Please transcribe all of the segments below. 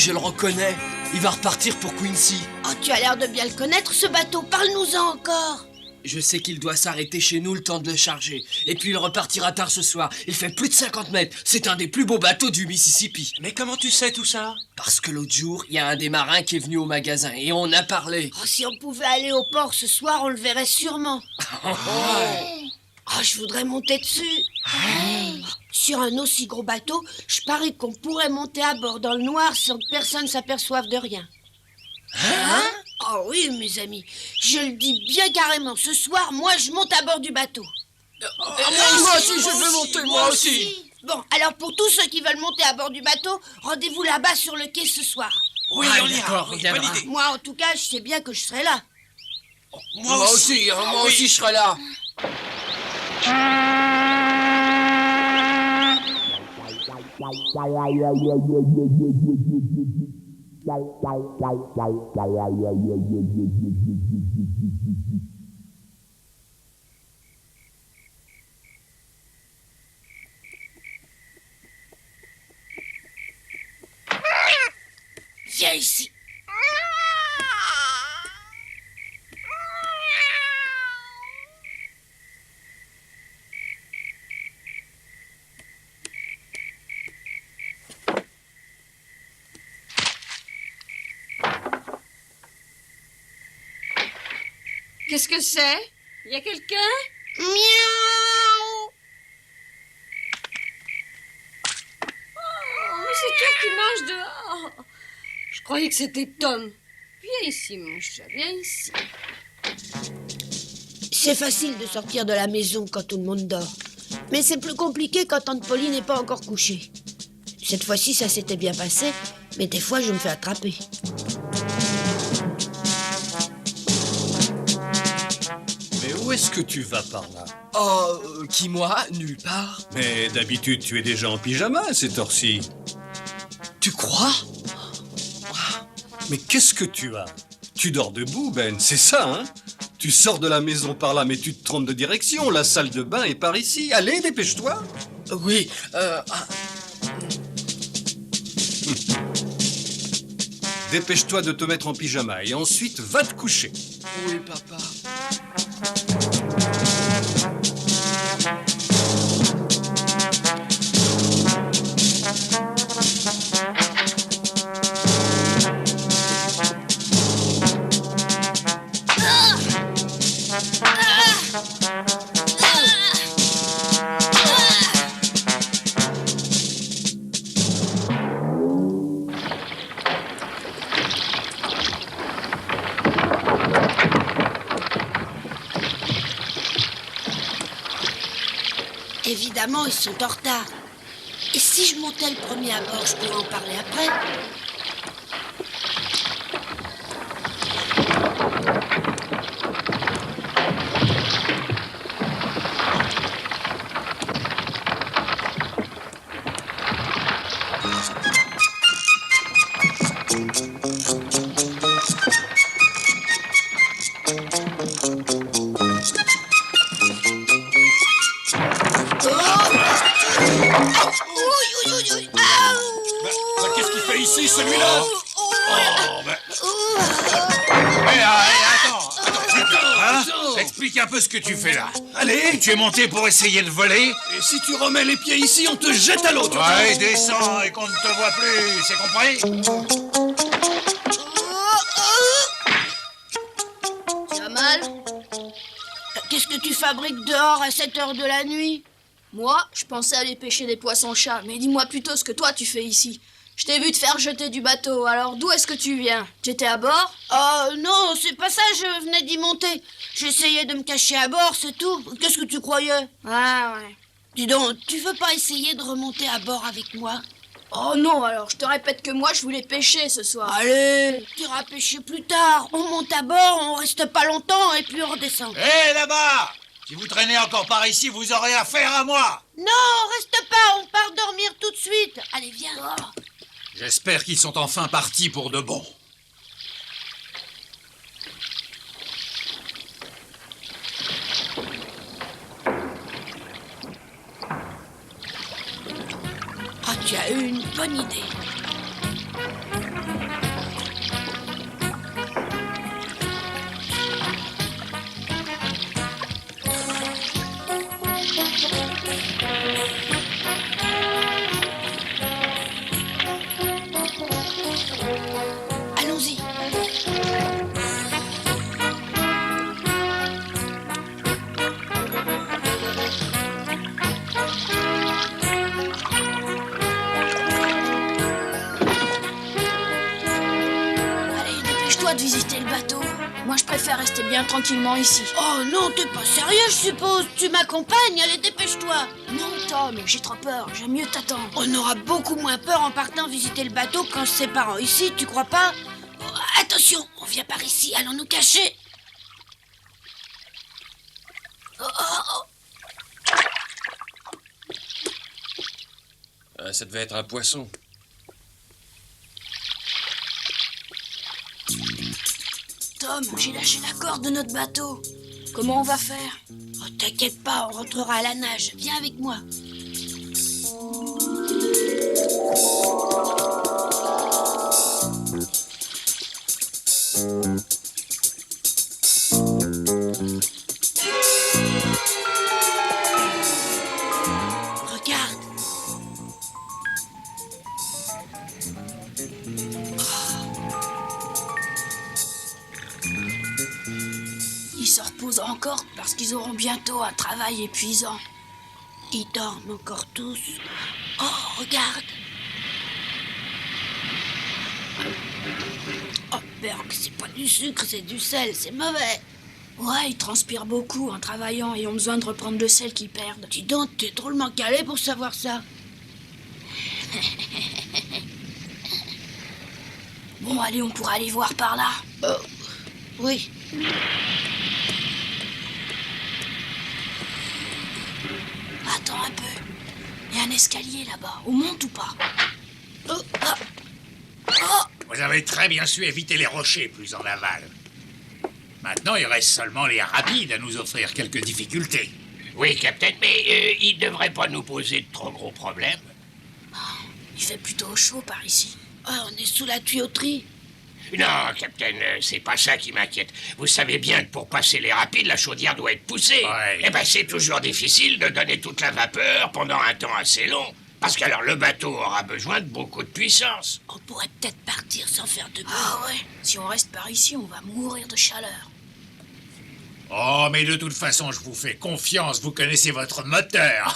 je le reconnais. Il va repartir pour Quincy. Oh, tu as l'air de bien le connaître, ce bateau. Parle-nous-en encore. Je sais qu'il doit s'arrêter chez nous le temps de le charger. Et puis il repartira tard ce soir. Il fait plus de 50 mètres. C'est un des plus beaux bateaux du Mississippi. Mais comment tu sais tout ça? Parce que l'autre jour, il y a un des marins qui est venu au magasin et on a parlé. Oh, si on pouvait aller au port ce soir, on le verrait sûrement. Oh, je voudrais monter dessus. Sur un aussi gros bateau, je parie qu'on pourrait monter à bord dans le noir sans que personne s'aperçoive de rien. Hein? Oh oui, mes amis, je le dis bien carrément. Ce soir, moi, je monte à bord du bateau. Moi aussi, je veux monter, moi aussi. Bon, alors pour tous ceux qui veulent monter à bord du bateau, rendez-vous là-bas sur le quai ce soir. Oui, on ira. D'accord, on Oui, viendra. bonne idée. Moi, en tout cas, je sais bien que je serai là. Moi aussi, je serai là. Viens ici. Qu'est-ce que c'est? Y a quelqu'un? Miaou. Oh, mais c'est toi qui manges dehors. Je croyais que c'était Tom. Viens ici, mon chat, viens ici. C'est facile de sortir de la maison quand tout le monde dort. Mais c'est plus compliqué quand tante Pauline n'est pas encore couchée. Cette fois-ci, ça s'était bien passé, mais des fois, je me fais attraper. Mais où est-ce que tu vas par là? Oh, qui moi? Nulle part. Mais d'habitude, tu es déjà en pyjama à cette heure-ci. Tu crois? Mais qu'est-ce que tu as? Tu dors debout, Ben, c'est ça, hein? Tu sors de la maison par là, mais tu te trompes de direction. La salle de bain est par ici. Allez, dépêche-toi. Oui, Dépêche-toi de te mettre en pyjama et ensuite va te coucher. oui, papa. Évidemment, ils sont en retard. Et si je montais le premier à bord, je pourrais en parler après. Qu'est-ce qu'il fait ici, celui-là? Attends, explique un peu ce que tu fais là. Allez, Tu es monté pour essayer de voler? et si tu remets les pieds ici, on te jette à l'eau. Ouais, descends et qu'on ne te voit plus, c'est compris? Tu as mal? Qu'est-ce que tu fabriques dehors à cette heure de la nuit? Moi, je pensais aller pêcher des poissons-chats, mais dis-moi plutôt ce que toi tu fais ici. Je t'ai vu te faire jeter du bateau, alors d'où est-ce que tu viens? Tu étais à bord? Oh non, c'est pas ça, je venais d'y monter. J'essayais de me cacher à bord, c'est tout. Qu'est-ce que tu croyais? Ah ouais. Dis donc, tu veux pas essayer de remonter à bord avec moi? Oh non, alors je te répète que moi je voulais pêcher ce soir. Allez, tu iras pêcher plus tard. On monte à bord, on reste pas longtemps et puis on redescend. Hé, là-bas! Si vous traînez encore par ici, vous aurez affaire à moi! Non, reste pas, on part dormir tout de suite. Allez, viens. J'espère qu'ils sont enfin partis pour de bon. Ah, tu as eu une bonne idée. toi de visiter le bateau. Moi, je préfère rester bien tranquillement ici. Oh non, t'es pas sérieux, je suppose. Tu m'accompagnes, allez, dépêche-toi. Non, Tom, j'ai trop peur. J'aime mieux t'attendre. On aura beaucoup moins peur en partant visiter le bateau qu'en se séparant ici, tu crois pas? Oh, attention, on vient par ici, allons nous cacher. Oh, oh, oh. Ça devait être un poisson. Tom, j'ai lâché la corde de notre bateau. Comment on va faire? Oh, t'inquiète pas, on rentrera à la nage. Viens avec moi. Regarde. Ils se reposent encore parce qu'ils auront bientôt un travail épuisant. Ils dorment encore tous. Oh, regarde. Oh, merde, c'est pas du sucre, c'est du sel, c'est mauvais. Ouais, ils transpirent beaucoup en travaillant et ont besoin de reprendre le sel qu'ils perdent. Dis donc, t'es drôlement calé pour savoir ça. Bon, allez, on pourra aller voir par là. Oui. Attends un peu. Il y a un escalier là-bas. On monte ou pas? Oh, ah. Oh. Vous avez très bien su éviter les rochers plus en aval. Maintenant, il reste seulement les rapides à nous offrir quelques difficultés. Oui, Capitaine, mais il devrait pas nous poser de trop gros problèmes. Il fait plutôt chaud par ici. Ah, on est sous la tuyauterie. Non, Capitaine, c'est pas ça qui m'inquiète. Vous savez bien que pour passer les rapides, la chaudière doit être poussée. Ouais. Eh ben, c'est toujours difficile de donner toute la vapeur pendant un temps assez long. Parce qu'alors le bateau aura besoin de beaucoup de puissance. On pourrait peut-être partir sans faire de bruit. Ah ouais. Si on reste par ici, on va mourir de chaleur. Oh, mais de toute façon, je vous fais confiance, vous connaissez votre moteur.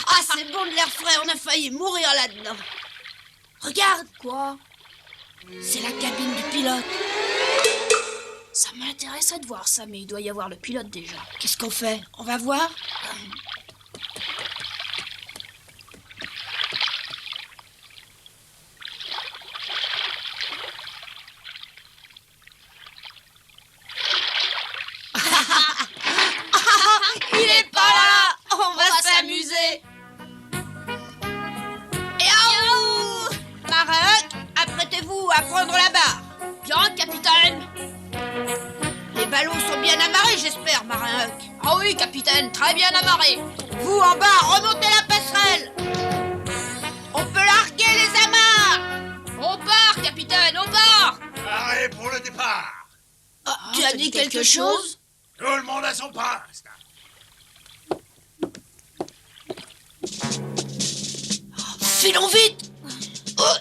Ah, c'est bon de l'air frais, on a failli mourir là-dedans. Regarde. Quoi? C'est la cabine du pilote. Ça m'intéresserait de voir ça, mais il doit y avoir le pilote déjà. Qu'est-ce qu'on fait? On va voir? Il est pas là. On va s'amuser. Et oh, Marin, apprêtez-vous à prendre la barre. Bien, capitaine. Les ballons sont bien amarrés, j'espère, Marin Huck. Ah oui, capitaine, très bien amarré. Vous, en bas, remontez la passerelle. On peut larguer les amarres. On part, capitaine, on part. Arrêt pour le départ. Ah, tu as dit quelque chose? Tout le monde à son poste. Filons vite. Oh,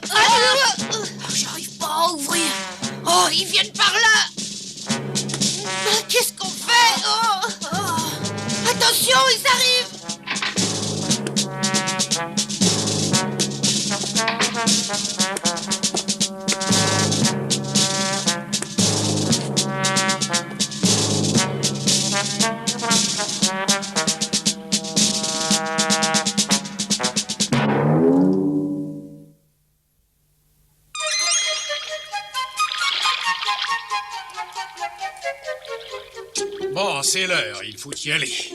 J'arrive pas à ouvrir. oh, ils viennent par là. Ah, qu'est-ce qu'on fait? Oh. Attention, ils arrivent. Bon, c'est l'heure, il faut y aller.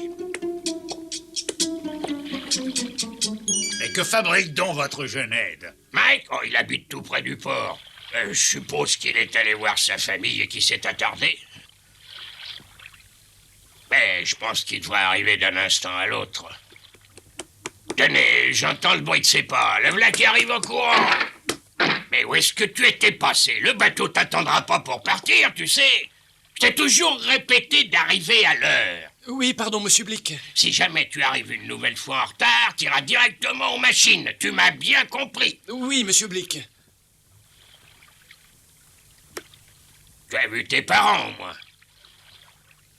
Mais que fabrique donc votre jeune aide? Mike, oh, il habite tout près du port. Je suppose qu'il est allé voir sa famille et qu'il s'est attardé. Mais je pense qu'il doit arriver d'un instant à l'autre. Tenez, j'entends le bruit de ses pas. Le voilà qui arrive en courant. Mais où est-ce que tu étais passé? Le bateau t'attendra pas pour partir, tu sais. Je t'ai toujours répété d'arriver à l'heure. Oui, pardon, monsieur Blick. Si jamais tu arrives une nouvelle fois en retard, t'iras directement aux machines. Tu m'as bien compris. Oui, monsieur Blick. Tu as vu tes parents, moi.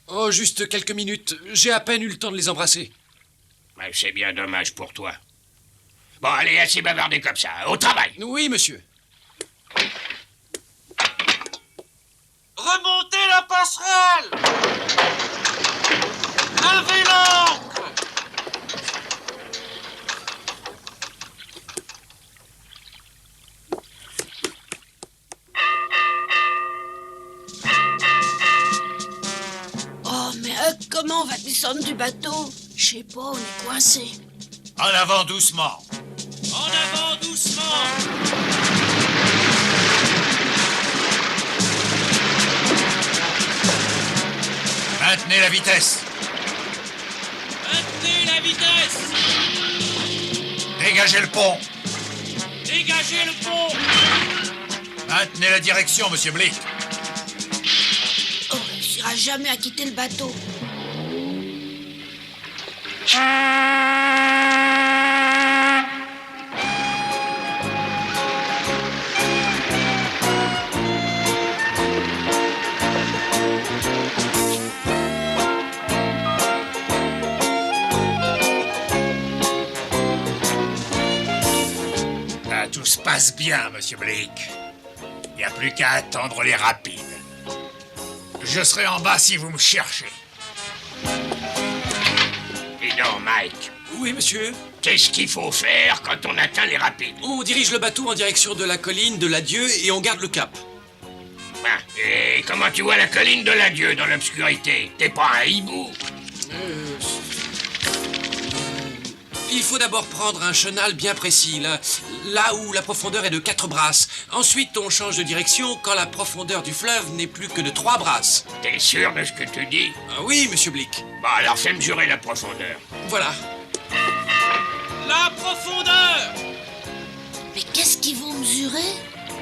Oh, juste quelques minutes. J'ai à peine eu le temps de les embrasser. Mais c'est bien dommage pour toi. Bon, allez, assez bavardé comme ça. Au travail. Oui, monsieur. Remontez la passerelle! Levez l'ancre! Oh, mais comment on va descendre du bateau? Je sais pas, on est coincé. En avant doucement. En avant doucement! Maintenez la vitesse. Maintenez la vitesse! Dégagez le pont. Dégagez le pont! Maintenez la direction, monsieur Blick. On réussira jamais à quitter le bateau. Ah, tout se passe bien, monsieur Blick. Il n'y a plus qu'à attendre les rapides. Je serai en bas si vous me cherchez. Dis donc, Mike, Oui, monsieur. qu'est-ce qu'il faut faire quand on atteint les rapides? On dirige le bateau en direction de la colline de l'adieu et on garde le cap. Ah, et comment tu vois la colline de l'adieu dans l'obscurité? T'es pas un hibou? Il faut d'abord prendre un chenal bien précis, là où la profondeur est de 4 brasses. Ensuite, on change de direction quand la profondeur du fleuve n'est plus que de 3 brasses. T'es sûr de ce que tu dis? Ah oui, monsieur Blick. Bon, alors fais mesurer la profondeur. Voilà. La profondeur! Mais qu'est-ce qu'ils vont mesurer?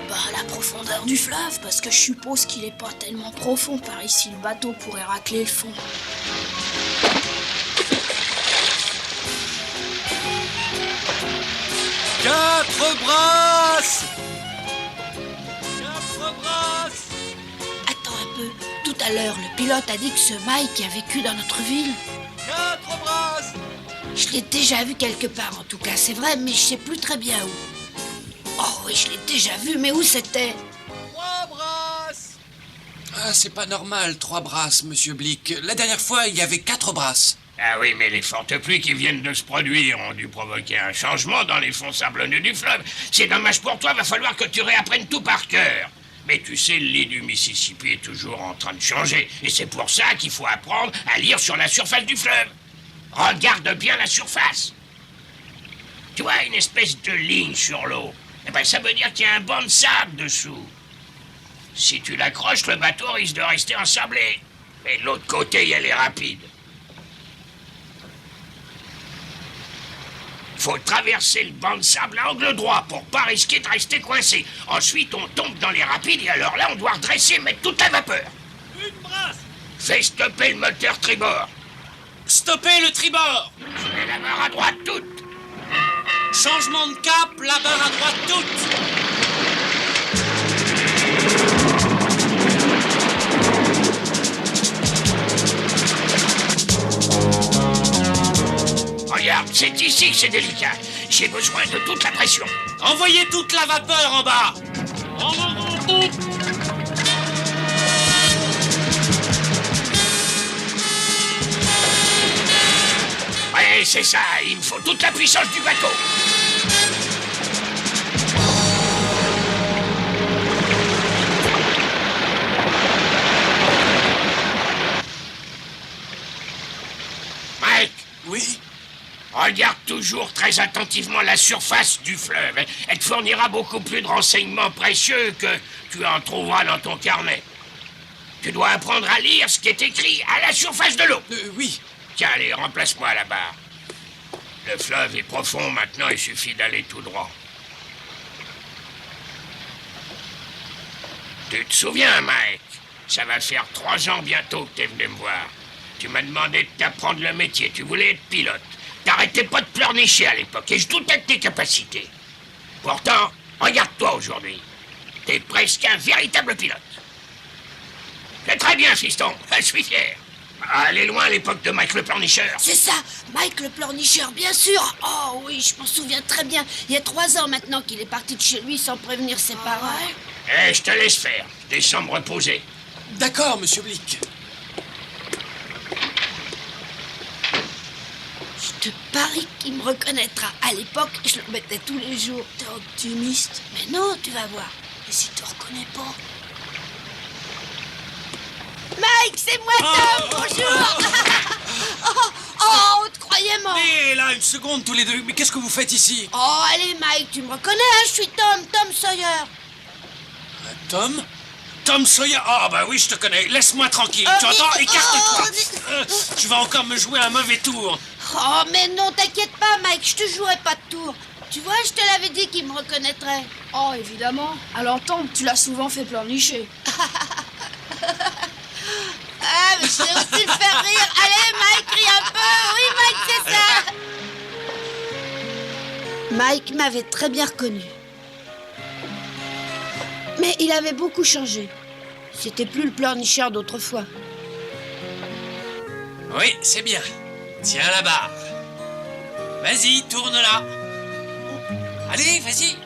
Bah, la profondeur du fleuve, parce que je suppose qu'il est pas tellement profond par ici. Le bateau pourrait racler le fond. Quatre brasses! Attends un peu. Tout à l'heure, le pilote a dit que ce Mike a vécu dans notre ville. 4 brasses! Je l'ai déjà vu quelque part, en tout cas, c'est vrai, mais je sais plus très bien où. Oh oui, je l'ai déjà vu, mais où c'était? 3 brasses! Ah, c'est pas normal, 3 brasses, monsieur Blick. La dernière fois, il y avait 4 brasses. Ah oui, mais les fortes pluies qui viennent de se produire ont dû provoquer un changement dans les fonds sablonneux du fleuve. C'est dommage pour toi, va falloir que tu réapprennes tout par cœur. Mais tu sais, le lit du Mississippi est toujours en train de changer. Et c'est pour ça qu'il faut apprendre à lire sur la surface du fleuve. Regarde bien la surface. Tu vois, une espèce de ligne sur l'eau. Eh ben, ça veut dire qu'il y a un banc de sable dessous. Si tu l'accroches, le bateau risque de rester ensablé. Mais de l'autre côté, il y a les rapides. Faut traverser le banc de sable à angle droit pour pas risquer de rester coincé. Ensuite, on tombe dans les rapides et alors là, on doit redresser et mettre toute la vapeur. Une brasse! Fais stopper le moteur tribord. Stoppez le tribord! Je mets la barre à droite toute. Changement de cap, la barre à droite toute! Regarde, c'est ici que c'est délicat. J'ai besoin de toute la pression. Envoyez toute la vapeur en bas! En avant toute! Ouais, c'est ça, il me faut toute la puissance du bateau. Mike, Oui? regarde toujours très attentivement la surface du fleuve. Elle te fournira beaucoup plus de renseignements précieux que tu en trouveras dans ton carnet. Tu dois apprendre à lire ce qui est écrit à la surface de l'eau. Oui. Tiens, allez, remplace-moi la barre. Le fleuve est profond maintenant, il suffit d'aller tout droit. Tu te souviens, Mike? Ça va faire 3 ans bientôt que t'es venu me voir. Tu m'as demandé de t'apprendre le métier, tu voulais être pilote. T'arrêtais pas de pleurnicher à l'époque et je doutais de tes capacités. Pourtant, regarde-toi aujourd'hui. T'es presque un véritable pilote. C'est très bien, fiston, je suis fier. aller loin à l'époque de Mike le pleurnicheur. C'est ça, Mike le pleurnicheur, bien sûr. Oh oui, je m'en souviens très bien. Il y a 3 ans maintenant qu'il est parti de chez lui sans prévenir ses parents. Eh, je te laisse faire. Des chambres reposées. D'accord, monsieur Blick. Je te parie qu'il me reconnaîtra. À l'époque, je le mettais tous les jours. T'es optimiste. Mais non, tu vas voir. Et si te reconnais pas? Mike, c'est moi, Tom, bonjour. Oh, on te croyait mort. Mais là, une seconde, tous les deux. Mais qu'est-ce que vous faites ici? Oh, allez, Mike, tu me reconnais, hein, je suis Tom Sawyer. Tom? Tom Sawyer? Ah, bah oui, je te connais. Laisse-moi tranquille. Tu entends? Écarte-toi. Tu vas encore me jouer un mauvais tour. Oh, mais non, t'inquiète pas, Mike, je te jouerai pas de tour. Tu vois, je te l'avais dit qu'il me reconnaîtrait. Oh, évidemment. À l'entendre, tu l'as souvent fait pleurnicher. Ah, mais je sais aussi le faire rire. Allez, Mike, crie un peu. Oui, Mike, c'est ça. Mike m'avait très bien reconnu. Mais il avait beaucoup changé. C'était plus le pleurnicheur d'autrefois. Oui, c'est bien. Tiens la barre. Vas-y, tourne-la. Allez, vas-y.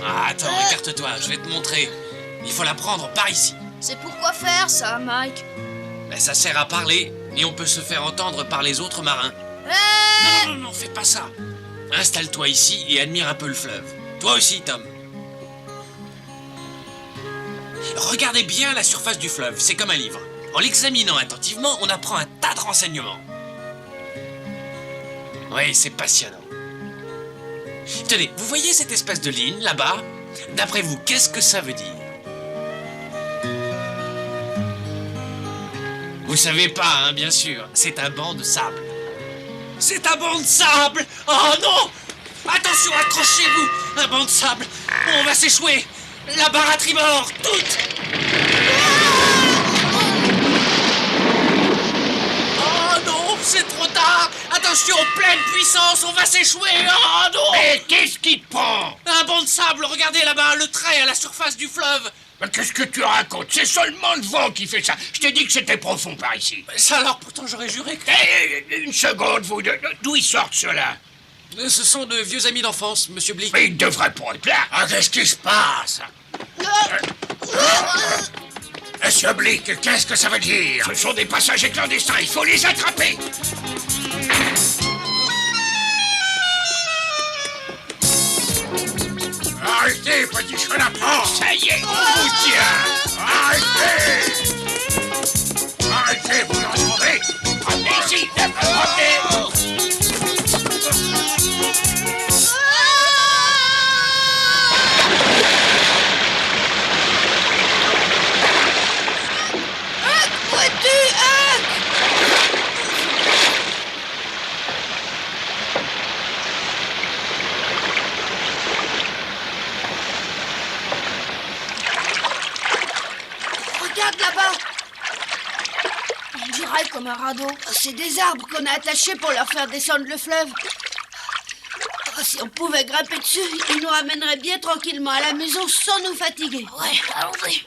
Ah, attends, écarte-toi, je vais te montrer. Il faut la prendre par ici. C'est pour quoi faire, ça, Mike? Ben, ça sert à parler, et on peut se faire entendre par les autres marins. Non, fais pas ça. Installe-toi ici et admire un peu le fleuve. Toi aussi, Tom. Regardez bien la surface du fleuve, c'est comme un livre. En l'examinant attentivement, on apprend un tas de renseignements. Oui, c'est passionnant. Tenez, vous voyez cette espèce de ligne, là-bas? D'après vous, qu'est-ce que ça veut dire? Vous savez pas, hein, bien sûr. C'est un banc de sable. C'est un banc de sable! Oh non! Attention, accrochez-vous! Un banc de sable! On va s'échouer! La barre à tribord! Toute! Oh non! C'est trop tard! Attention, pleine puissance! On va s'échouer! Oh non! Mais qu'est-ce qui te prend? Un banc de sable! Regardez là-bas, le trait à la surface du fleuve! Mais qu'est-ce que tu racontes? C'est seulement le vent qui fait ça. Je t'ai dit que c'était profond par ici. Ça alors, pourtant j'aurais juré que... Une seconde, vous deux. D'où ils sortent, ceux-là? Ce sont de vieux amis d'enfance, monsieur Blick. Mais ils ne devraient pas être là. Ah, qu'est-ce qui se passe? Monsieur Blick, qu'est-ce que ça veut dire? Ce sont des passagers clandestins, il faut les attraper. Arrêtez, petit chenapan! Ça y est, on vous tient! Arrêtez! Arrêtez, vous en trouvez! Allez-y, revenez! Où es-tu, Huck? Regarde là-bas. On dirait comme un radeau. C'est des arbres qu'on a attachés pour leur faire descendre le fleuve. Oh, si on pouvait grimper dessus, ils nous ramèneraient bien tranquillement à la maison sans nous fatiguer. Ouais, allons-y.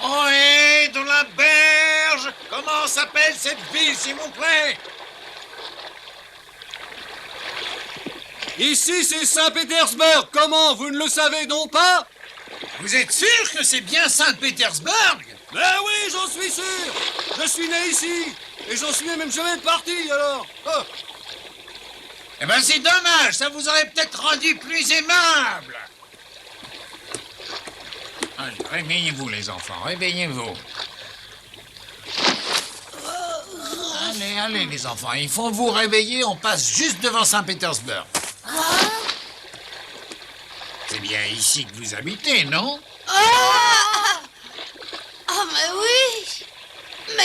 Ohé, dans la berge! Comment s'appelle cette ville, s'il vous plaît? Ici, c'est Saint-Pétersbourg. Comment? Vous ne le savez donc pas? Vous êtes sûr que c'est bien Saint-Pétersbourg? Ben oui, j'en suis sûr. Je suis né ici. Et j'en suis même jamais parti, alors. Oh. Eh ben, c'est dommage, ça vous aurait peut-être rendu plus aimable. Allez, réveillez-vous, les enfants, réveillez-vous. Allez, les enfants, il faut vous réveiller, on passe juste devant Saint-Pétersbourg. C'est bien ici que vous habitez, non? Ah, mais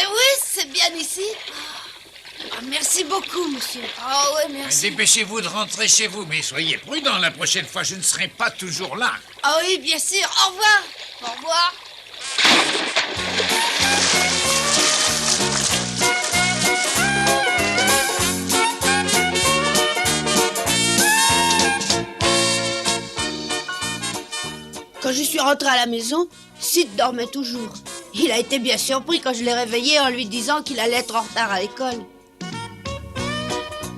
oui, c'est bien ici. Ah, merci beaucoup, monsieur. Ah ouais, merci. Dépêchez-vous de rentrer chez vous, mais soyez prudents, la prochaine fois, je ne serai pas toujours là. Ah oui, bien sûr, au revoir. Au revoir. Quand je suis rentrée à la maison, Sid dormait toujours. Il a été bien surpris quand je l'ai réveillé en lui disant qu'il allait être en retard à l'école.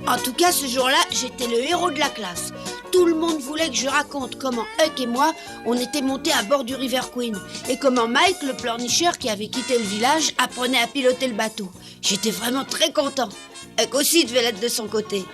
En tout cas, ce jour-là, j'étais le héros de la classe. Tout le monde voulait que je raconte comment Huck et moi, on était montés à bord du River Queen et comment Mike, le pleurnicheur qui avait quitté le village, apprenait à piloter le bateau. J'étais vraiment très content. Huck aussi devait l'être de son côté.